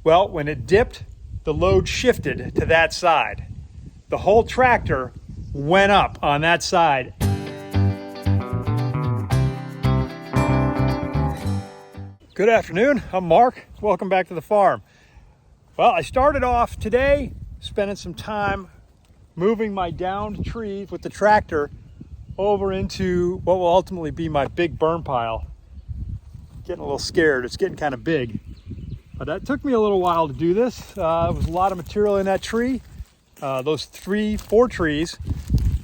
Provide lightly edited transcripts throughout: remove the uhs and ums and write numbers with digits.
Well, when it dipped, the load shifted to that side. The whole tractor went up on that side. Good afternoon, I'm Mark. Welcome back to the farm. Well, I started off today spending some time moving my downed trees with the tractor over into what will ultimately be my big burn pile. Getting a little scared, it's getting kind of big. But that took me a little while to do this. It was a lot of material in that tree, those 4 trees,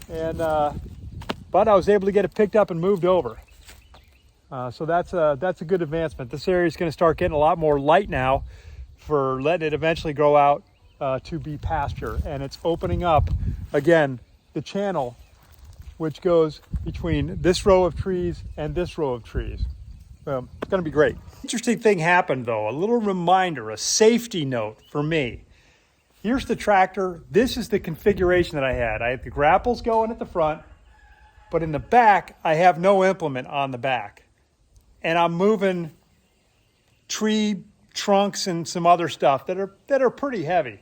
and but I was able to get it picked up and moved over. So that's a good advancement. This area is going to start getting a lot more light now for letting it eventually grow out to be pasture. And it's opening up, again, the channel which goes between this row of trees and this row of trees. It's going to be great. Interesting thing happened though, a little reminder, a safety note for me. Here's the tractor. This is the configuration that I had. I had the grapples going at the front, but in the back, I have no implement on the back. And I'm moving tree trunks and some other stuff that are pretty heavy.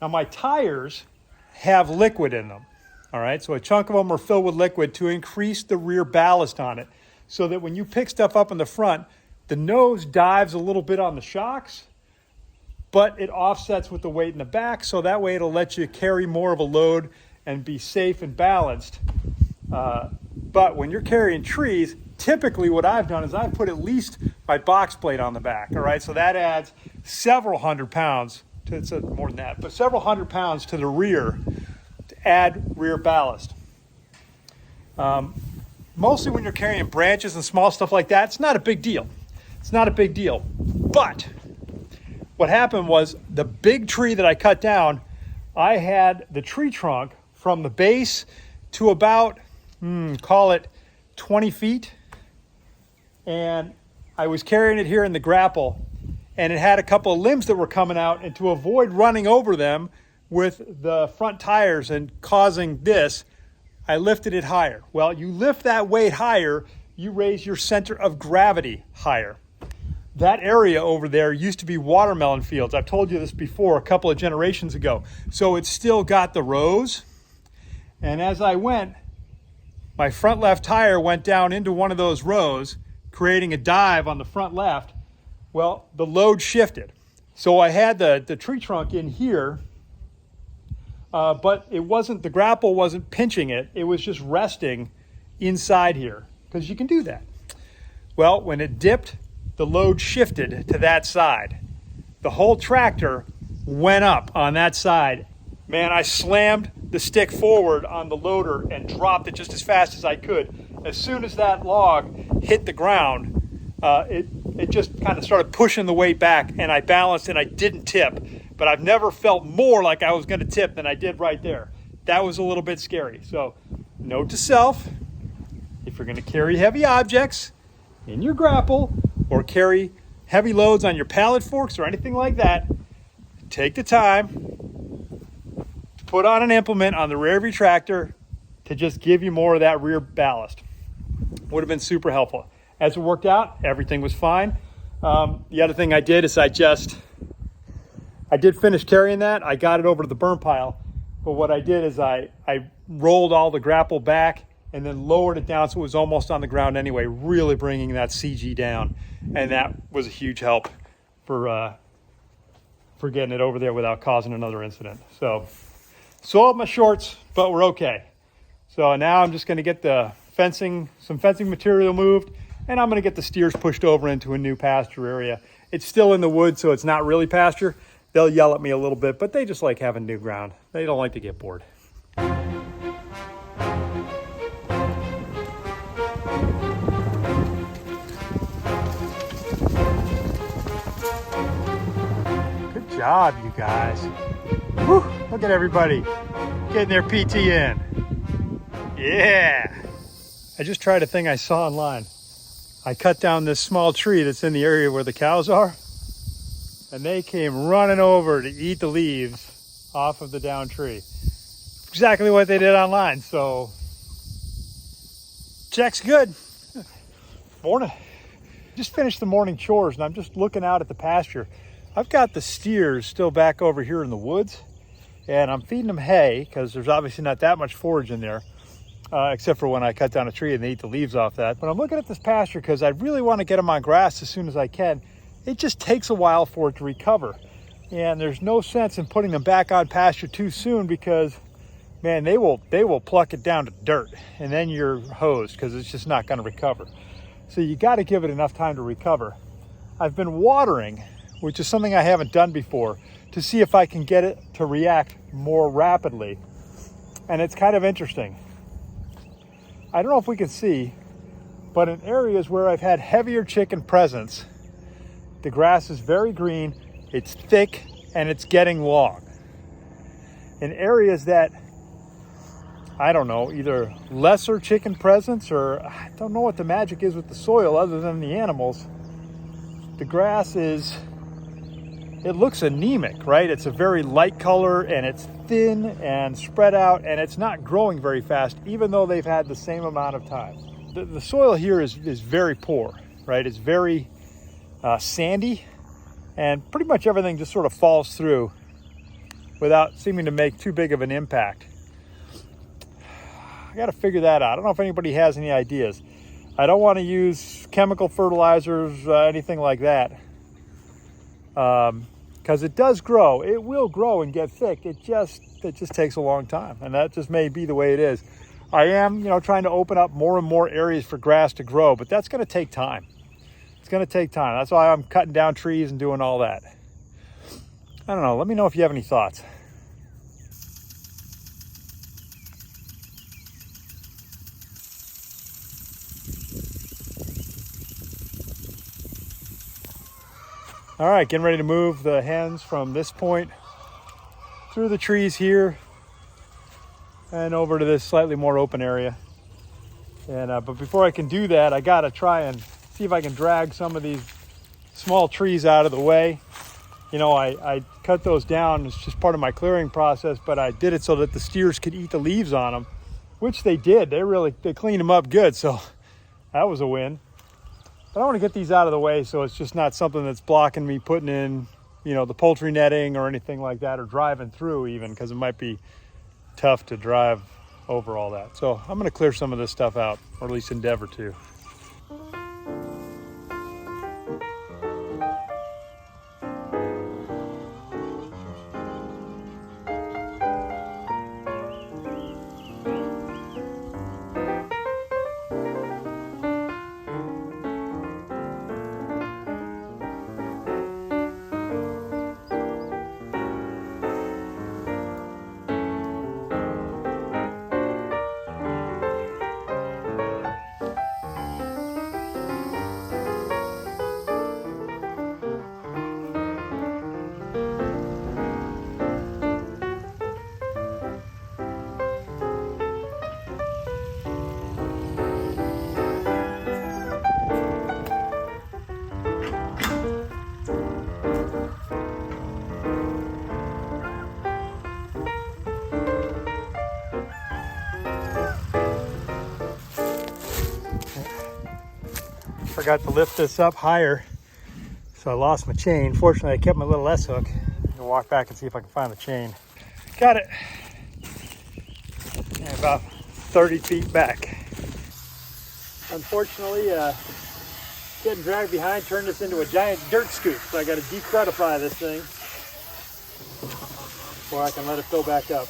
Now my tires have liquid in them. All right, so a chunk of them are filled with liquid to increase the rear ballast on it, so that when you pick stuff up in the front, the nose dives a little bit on the shocks, but it offsets with the weight in the back, so that way it'll let you carry more of a load and be safe and balanced. But when you're carrying trees, typically what I've done is I've put at least my box plate on the back, all right? So that adds several hundred pounds, it's more than that, but several hundred pounds to the rear to add rear ballast. Mostly when you're carrying branches and small stuff like that, it's not a big deal. It's not a big deal. But what happened was the big tree that I cut down, I had the tree trunk from the base to about, call it 20 feet. And I was carrying it here in the grapple, and it had a couple of limbs that were coming out, and to avoid running over them with the front tires and causing this, I lifted it higher. Well, you lift that weight higher, you raise your center of gravity higher. That area over there used to be watermelon fields. I've told you this before a couple of generations ago. So it's still got the rows. And as I went, my front left tire went down into one of those rows, creating a dive on the front left. Well, the load shifted. So I had the tree trunk in here, but it wasn't, the grapple wasn't pinching it. It was just resting inside here, because you can do that. Well, when it dipped, the load shifted to that side. The whole tractor went up on that side. Man, I slammed the stick forward on the loader and dropped it just as fast as I could. As soon as that log hit the ground, it just kind of started pushing the weight back, and I balanced and I didn't tip. But I've never felt more like I was going to tip than I did right there. That was a little bit scary. So note to self, if you're going to carry heavy objects in your grapple or carry heavy loads on your pallet forks or anything like that, take the time to put on an implement on the rear of your tractor to just give you more of that rear ballast. Would have been super helpful. As it worked out, everything was fine. The other thing I did is I did finish carrying that. I got it over to the burn pile. But what I did is I rolled all the grapple back and then lowered it down so it was almost on the ground anyway, really bringing that CG down. And that was a huge help for getting it over there without causing another incident. So, soiled my shorts, but we're okay. So now I'm just going to get the some fencing material moved, and I'm going to get the steers pushed over into a new pasture area. It's still in the woods, so it's not really pasture. They'll yell at me a little bit, but they just like having new ground. They don't like to get bored. Good job, you guys. Whew, look at everybody getting their PT in. Yeah. I just tried a thing I saw online. I cut down this small tree that's in the area where the cows are, and they came running over to eat the leaves off of the down tree. Exactly what they did online, so check's good. Morning. Just finished the morning chores, and I'm just looking out at the pasture. I've got the steers still back over here in the woods, and I'm feeding them hay because there's obviously not that much forage in there, except for when I cut down a tree and they eat the leaves off that. But I'm looking at this pasture because I really want to get them on grass as soon as I can. It just takes a while for it to recover. And there's no sense in putting them back on pasture too soon because, man, they will pluck it down to dirt, and then you're hosed because it's just not going to recover. So you got to give it enough time to recover. I've been watering, which is something I haven't done before, to see if I can get it to react more rapidly. And it's kind of interesting. I don't know if we can see, but in areas where I've had heavier chicken presence, the grass is very green, it's thick, and it's getting long. In areas that, I don't know, either lesser chicken presence, or I don't know what the magic is with the soil other than the animals, the grass it looks anemic, right? It's a very light color, and it's thin and spread out, and it's not growing very fast, even though they've had the same amount of time. The soil here is very poor, right? It's very sandy, and pretty much everything just sort of falls through without seeming to make too big of an impact. I got to figure that out. I don't know if anybody has any ideas. I don't want to use chemical fertilizers, anything like that, because it does grow. It will grow and get thick. It just takes a long time, and that just may be the way it is. I am, trying to open up more and more areas for grass to grow, but that's going to take time. It's going to take time. That's why I'm cutting down trees and doing all that. I don't know. Let me know if you have any thoughts. All right, getting ready to move the hens from this point through the trees here and over to this slightly more open area. And but before I can do that, I got to try and see if I can drag some of these small trees out of the way. I cut those down. It's just part of my clearing process, but I did it so that the steers could eat the leaves on them, which they did. They cleaned them up good, so that was a win. But I want to get these out of the way so it's just not something that's blocking me putting in, the poultry netting or anything like that, or driving through even, because it might be tough to drive over all that. So I'm going to clear some of this stuff out, or at least endeavor to. Forgot to lift this up higher, so I lost my chain. Fortunately, I kept my little S-hook. I'm gonna walk back and see if I can find the chain. Got it. And about 30 feet back. Unfortunately, getting dragged behind turned this into a giant dirt scoop, so I got to decrudify this thing before I can let it fill back up.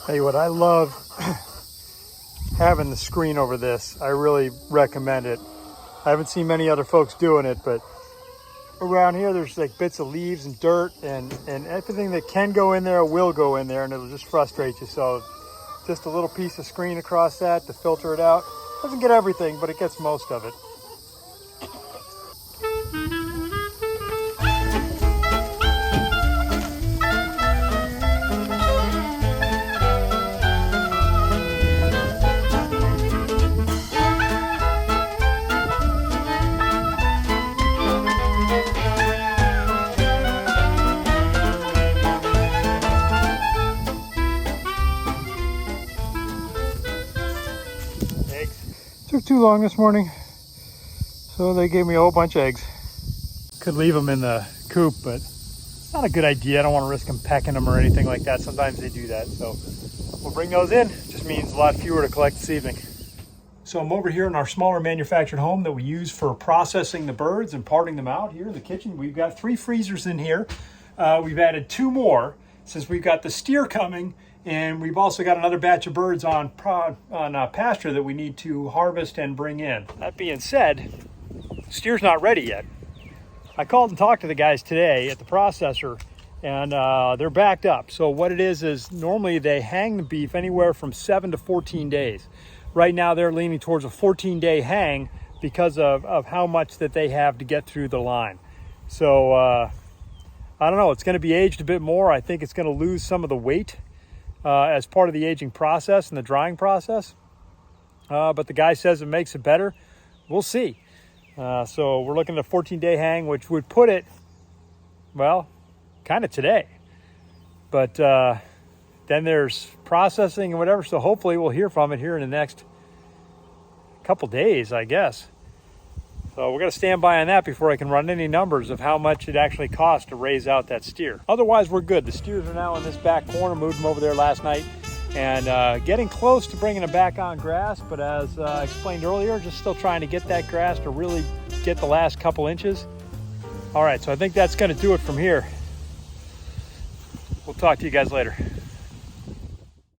Tell you what, I love having the screen over this. I really recommend it. I haven't seen many other folks doing it, but around here there's like bits of leaves and dirt, and everything that can go in there will go in there, and it'll just frustrate you. So just a little piece of screen across that to filter it out. Doesn't get everything, but it gets most of it. Took too long this morning, so they gave me a whole bunch of eggs. Could leave them in the coop, but it's not a good idea. I don't want to risk them pecking them or anything like that. Sometimes they do that, so we'll bring those in. Just means a lot fewer to collect this evening. So I'm over here in our smaller manufactured home that we use for processing the birds and parting them out. Here in the kitchen, we've got 3 freezers in here. We've added 2 more since we've got the steer coming, and we've also got another batch of birds on pasture that we need to harvest and bring in. That being said, steer's not ready yet. I called and talked to the guys today at the processor, and they're backed up. So what it is normally they hang the beef anywhere from 7 to 14 days. Right now they're leaning towards a 14-day hang because of how much that they have to get through the line. So I don't know, it's going to be aged a bit more. I think it's going to lose some of the weight as part of the aging process and the drying process. But the guy says it makes it better. We'll see. So we're looking at a 14-day hang, which would put it, well, kind of today. But then there's processing and whatever, so hopefully we'll hear from it here in the next couple days, I guess. So we're going to stand by on that before I can run any numbers of how much it actually costs to raise out that steer. Otherwise, we're good. The steers are now in this back corner. Moved them over there last night and getting close to bringing them back on grass. But as I explained earlier, just still trying to get that grass to really get the last couple inches. All right, so I think that's going to do it from here. We'll talk to you guys later.